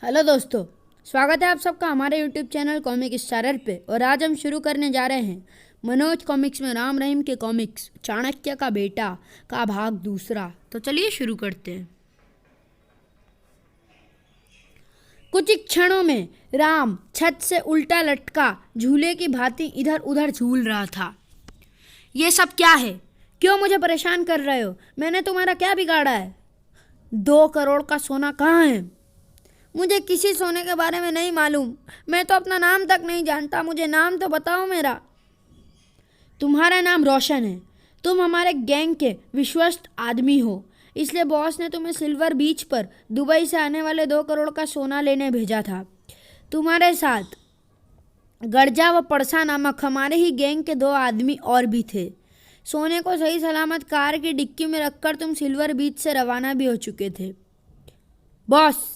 Hello दोस्तों। स्वागत है आप सबका हमारे यूट्यूब चैनल कॉमिक स्टारर पे। और आज हम शुरू करने जा रहे हैं मनोज कॉमिक्स में राम रहीम के कॉमिक्स चाणक्य का बेटा का भाग दूसरा। तो चलिए शुरू करते हैं। कुछ ही क्षणों में राम छत से उल्टा लटका झूले की भांति इधर उधर झूल रहा था। ये सब क्या है? क्यों मुझे परेशान कर रहे हो? मैंने तुम्हारा क्या बिगाड़ा है? 2 करोड़ का सोना कहाँ है? मुझे किसी सोने के बारे में नहीं मालूम। मैं तो अपना नाम तक नहीं जानता। मुझे नाम तो बताओ मेरा। तुम्हारा नाम रोशन है। तुम हमारे गैंग के विश्वस्त आदमी हो, इसलिए बॉस ने तुम्हें सिल्वर बीच पर दुबई से आने वाले 2 करोड़ का सोना लेने भेजा था। तुम्हारे साथ गरजा व परसा नामक हमारे ही गैंग के 2 आदमी और भी थे। सोने को सही सलामत कार की डिक्की में रखकर तुम सिल्वर बीच से रवाना भी हो चुके थे। बॉस,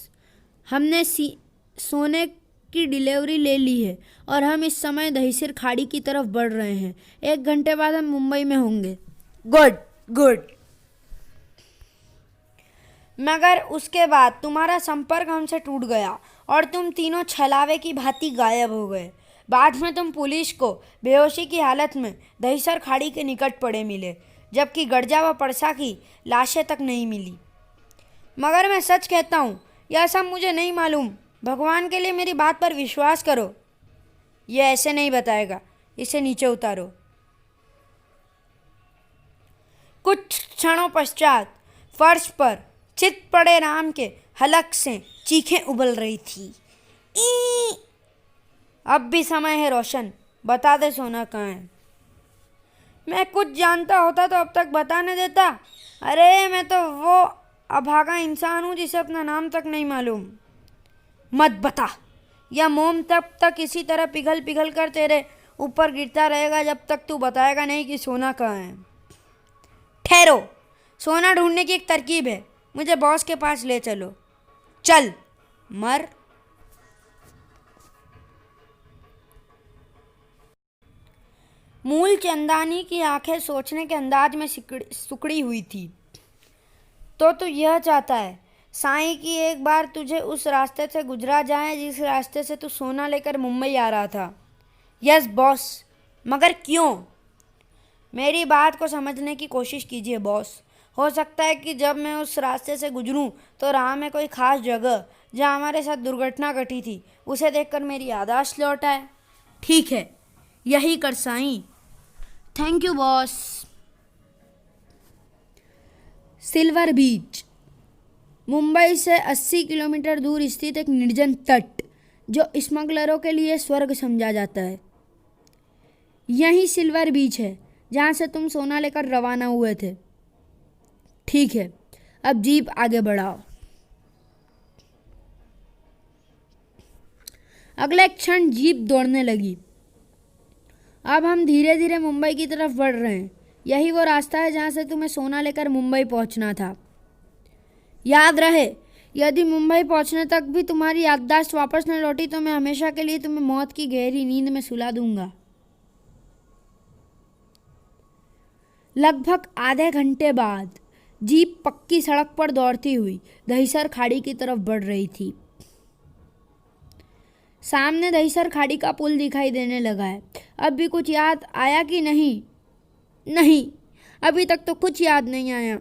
हमने सोने की डिलीवरी ले ली है और हम इस समय दहीसर खाड़ी की तरफ बढ़ रहे हैं। 1 घंटे बाद हम मुंबई में होंगे। Good good. मगर उसके बाद तुम्हारा संपर्क हमसे टूट गया और तुम तीनों छलावे की भांति गायब हो गए। बाद में तुम पुलिस को बेहोशी की हालत में दहीसर खाड़ी के निकट पड़े मिले, जबकि गरजा व परसा की लाशें तक नहीं मिली। मगर मैं सच कहता हूँ, यह सब मुझे नहीं मालूम। भगवान के लिए मेरी बात पर विश्वास करो। यह ऐसे नहीं बताएगा। इसे नीचे उतारो। कुछ क्षणों पश्चात फर्श पर चित पड़े राम के हलक से चीखें उबल रही थी। ई! अब भी समय है रोशन, बता दे सोना कहाँ है। मैं कुछ जानता होता तो अब तक बताने देता। अरे मैं तो वो अभागा इंसान हूँ जिसे अपना नाम तक नहीं मालूम। मत बता। यह मोम तब तक इसी तरह पिघल पिघल कर तेरे ऊपर गिरता रहेगा जब तक तू बताएगा नहीं कि सोना कहाँ है। ठहरो। सोना ढूंढने की एक तरकीब है। मुझे बॉस के पास ले चलो। चल मर। मूल चंदानी की आंखें सोचने के अंदाज में सुकड़ी हुई थी। तो तू यह चाहता है साईं कि एक बार तुझे उस रास्ते से गुजरा जाए जिस रास्ते से तू सोना लेकर मुंबई आ रहा था? Yes boss. मगर क्यों? मेरी बात को समझने की कोशिश कीजिए बॉस। हो सकता है कि जब मैं उस रास्ते से गुजरूं तो राह में कोई खास जगह जहां हमारे साथ दुर्घटना घटी थी उसे देखकर मेरी याददाश्त लौट आए। ठीक है, यही कर साईं। Thank you boss. Silver beach Mumbai से 80 किलोमीटर दूर स्थित एक निर्जन तट जो स्मगलरों के लिए स्वर्ग समझा जाता है। यही सिल्वर बीच है जहां से तुम सोना लेकर रवाना हुए थे। ठीक है, अब जीप आगे बढ़ाओ। अगले क्षण जीप दौड़ने लगी। अब हम धीरे धीरे मुंबई की तरफ बढ़ रहे हैं। यही वो रास्ता है जहां से तुम्हें सोना लेकर मुंबई पहुंचना था। याद रहे, यदि मुंबई पहुंचने तक भी तुम्हारी याददाश्त वापस न लौटी तो मैं हमेशा के लिए तुम्हें मौत की गहरी नींद में सुला दूंगा। लगभग आधे घंटे बाद जीप पक्की सड़क पर दौड़ती हुई दहीसर खाड़ी की तरफ बढ़ रही थी। सामने दहीसर खाड़ी का पुल दिखाई देने लगा है। अब भी कुछ याद आया कि नहीं? नहीं, अभी तक तो कुछ याद नहीं आया।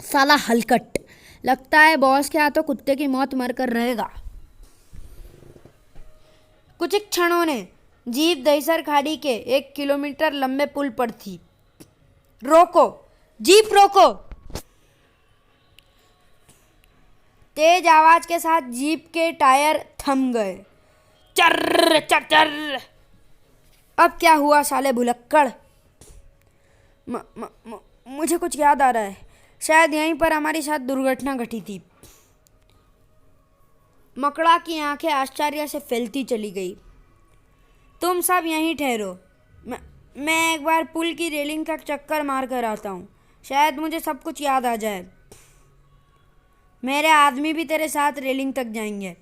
साला हलकट, लगता है बॉस के हाथों कुत्ते की मौत मरकर रहेगा। कुछ क्षणों ने जीप दहीसर खाड़ी के 1 किलोमीटर लंबे पुल पर थी। रोको, जीप रोको। तेज आवाज के साथ जीप के टायर थम गए। चर्र चर चर। अब क्या हुआ साले भुलक्कड़? मुझे कुछ याद आ रहा है। शायद यहीं पर हमारी साथ दुर्घटना घटी थी। मकड़ा की आंखें आश्चर्य से फैलती चली गई। तुम सब यहीं ठहरो। मैं एक बार पुल की रेलिंग का चक्कर मार कर आता हूँ। शायद मुझे सब कुछ याद आ जाए। मेरे आदमी भी तेरे साथ रेलिंग तक जाएंगे।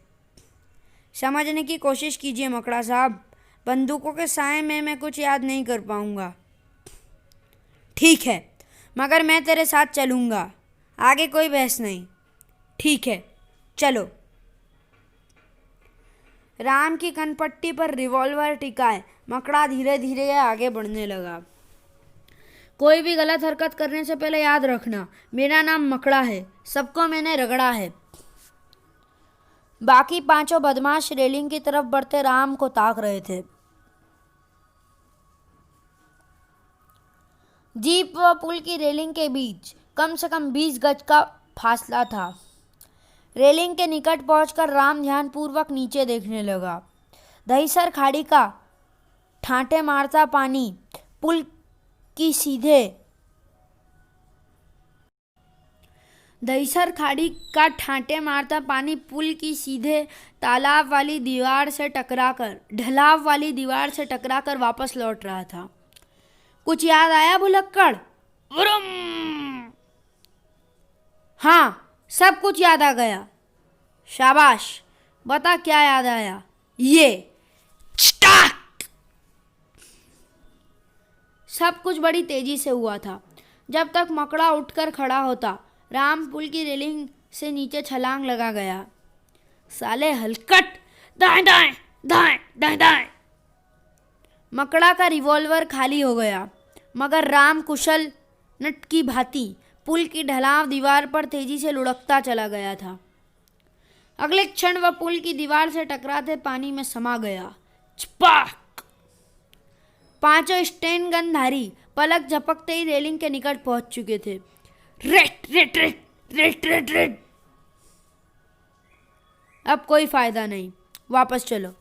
समझने की कोशिश कीजिए मकड़ा साहब। बंदूकों के साए में मैं कुछ याद नहीं कर पाऊंगा। ठीक है, मगर मैं तेरे साथ चलूंगा। आगे कोई बहस नहीं। ठीक है, चलो। राम की कनपट्टी पर रिवॉल्वर टिकाए मकड़ा धीरे धीरे आगे बढ़ने लगा। कोई भी गलत हरकत करने से पहले याद रखना, मेरा नाम मकड़ा है, सबको मैंने रगड़ा है। बाकी पांचों बदमाश रेलिंग की तरफ बढ़ते राम को ताक रहे थे। जीप व पुल की रेलिंग के बीच कम से कम 20 गज का फासला था। रेलिंग के निकट पहुंचकर राम ध्यानपूर्वक नीचे देखने लगा। दहीसर खाड़ी का ठांटे मारता पानी पुल की सीधे दहीसर खाड़ी का ठांटे मारता पानी पुल की सीधे ढलाव वाली दीवार से टकराकर वापस लौट रहा था। कुछ याद आया भुलक्कड़? हाँ, सब कुछ याद आ गया। शाबाश, बता क्या याद आया? ये सब कुछ बड़ी तेजी से हुआ था। जब तक मकड़ा उठकर खड़ा होता, राम पुल की रेलिंग से नीचे छलांग लगा गया। साले हलकट, दाएं दाएं दाएं दाएं दाएं। मकड़ा का रिवॉल्वर खाली हो गया, मगर राम कुशल नट की भांति पुल की ढलाव दीवार पर तेजी से लुढ़कता चला गया था। अगले क्षण वह पुल की दीवार से टकराते पानी में समा गया। छपाक! पांचों स्टेन गनधारी पलक झपकते ही रेलिंग के निकट पहुंच चुके थे। Rate rate rate rate rate rate. अब कोई फायदा नहीं, वापस चलो।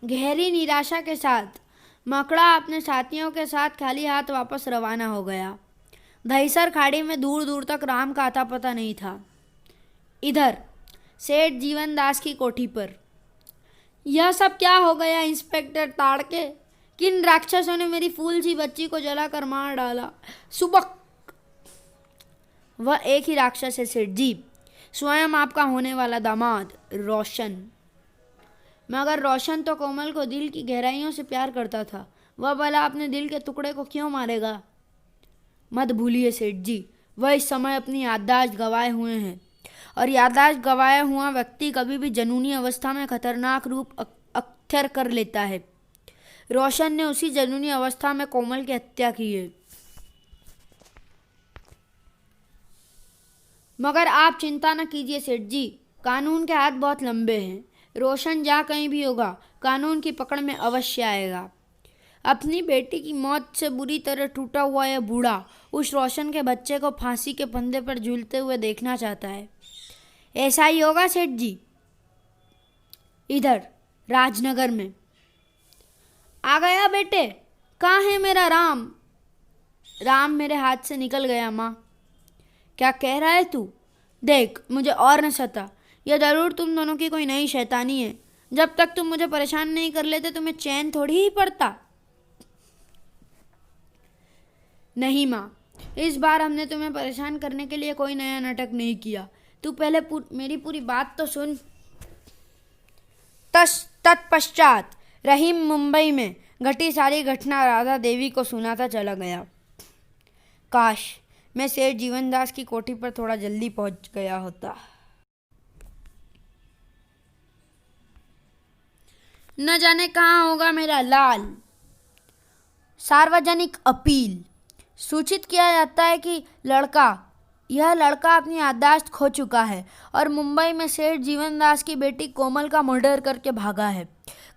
गहरी निराशा के साथ मकड़ा अपने साथियों के साथ खाली हाथ वापस रवाना हो गया। दहीसर खाड़ी में दूर दूर तक राम का आता पता नहीं था। इधर सेठ जीवनदास की कोठी पर। यह सब क्या हो गया इंस्पेक्टर ताड़के? किन राक्षसों ने मेरी फूल सी बच्ची को जलाकर मार डाला? सुबह वह एक ही राक्षस है सेठ जी, स्वयं आपका होने वाला दामाद रोशन। मगर रोशन तो कोमल को दिल की गहराइयों से प्यार करता था, वह भला अपने दिल के टुकड़े को क्यों मारेगा? मत भूलिए सेठ जी, वह इस समय अपनी याददाश्त गंवाए हुए हैं, और याददाश्त गंवाया हुआ व्यक्ति कभी भी जनूनी अवस्था में खतरनाक रूप अख्तियार कर लेता है। रोशन ने उसी जनूनी अवस्था में कोमल की हत्या की है। मगर आप चिंता न कीजिए सेठ जी, कानून के हाथ बहुत लंबे हैं। रोशन जहाँ कहीं भी होगा, कानून की पकड़ में अवश्य आएगा। अपनी बेटी की मौत से बुरी तरह टूटा हुआ यह बूढ़ा उस रोशन के बच्चे को फांसी के फंदे पर झूलते हुए देखना चाहता है। ऐसा ही होगा सेठ जी। इधर राजनगर में आ गया बेटे, कहाँ है मेरा राम? राम मेरे हाथ से निकल गया माँ। क्या कह रहा है तू? देख, मुझे और न सता, यह जरूर तुम दोनों की कोई नई शैतानी है। जब तक तुम मुझे परेशान नहीं कर लेते तुम्हें चैन थोड़ी ही पड़ता। नहीं माँ, इस बार हमने तुम्हें परेशान करने के लिए कोई नया नाटक नहीं किया। तू पहले मेरी पूरी बात तो सुन। तत्पश्चात रहीम मुंबई में घटी सारी घटना राधा देवी को सुनाता चला गया। काश मैं सेठ जीवनदास की कोठी पर थोड़ा जल्दी पहुंच गया होता। न जाने कहाँ होगा मेरा लाल। सार्वजनिक अपील। सूचित किया जाता है कि यह लड़का अपनी याददाश्त खो चुका है और मुंबई में सेठ जीवनदास की बेटी कोमल का मर्डर करके भागा है।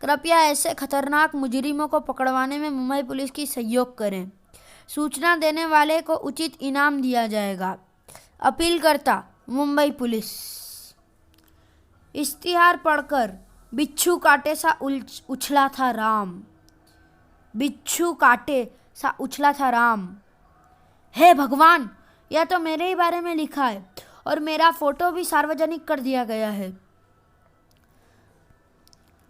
कृपया ऐसे खतरनाक मुजरिमों को पकड़वाने में मुंबई पुलिस की सहयोग करें। सूचना देने वाले को उचित इनाम दिया जाएगा। अपील करता मुंबई पुलिस। इश्तिहार पढ़कर बिच्छू काटे सा उछला था राम। बिच्छू काटे सा उछला था राम। हे भगवान, यह तो मेरे ही बारे में लिखा है और मेरा फोटो भी सार्वजनिक कर दिया गया है।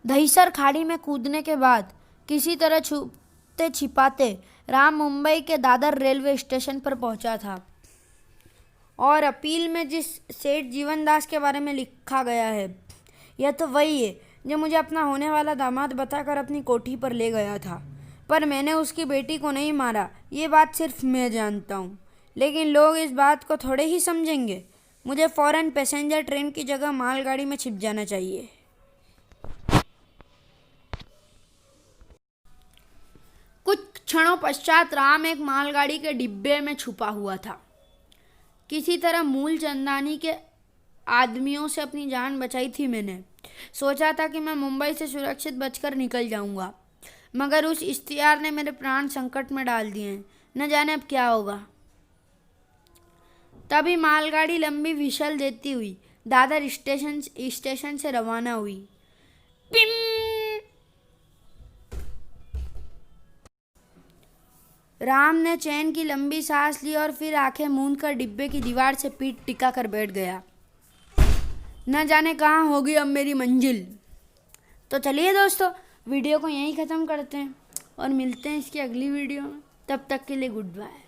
दहीसर खाड़ी में कूदने के बाद किसी तरह छुपते छिपाते राम मुंबई के दादर रेलवे स्टेशन पर पहुंचा था और अपील में जिस सेठ जीवनदास के बारे में लिखा गया है, यह तो वही है जो मुझे अपना होने वाला दामाद बताकर अपनी कोठी पर ले गया था। पर मैंने उसकी बेटी को नहीं मारा, ये बात सिर्फ मैं जानता हूँ। लेकिन लोग इस बात को थोड़े ही समझेंगे। मुझे फ़ौरन पैसेंजर ट्रेन की जगह मालगाड़ी में छिप जाना चाहिए। कुछ क्षणों पश्चात राम एक मालगाड़ी के डिब्बे में छुपा हुआ था। किसी तरह मूलचंदानी के आदमियों से अपनी जान बचाई थी मैंने। सोचा था कि मैं मुंबई से सुरक्षित बचकर निकल जाऊंगा, मगर उस इश्तियार ने मेरे प्राण संकट में डाल दिए हैं। न जाने अब क्या होगा। तभी मालगाड़ी लंबी व्हिसल देती हुई दादर स्टेशन से रवाना हुई। पिम! राम ने चैन की लंबी सांस ली और फिर आंखें मूंद कर डिब्बे की दीवार से पीठ टिका कर बैठ गया। न जाने कहाँ होगी अब मेरी मंजिल। तो चलिए दोस्तों, वीडियो को यहीं ख़त्म करते हैं और मिलते हैं इसकी अगली वीडियो में। तब तक के लिए गुड बाय।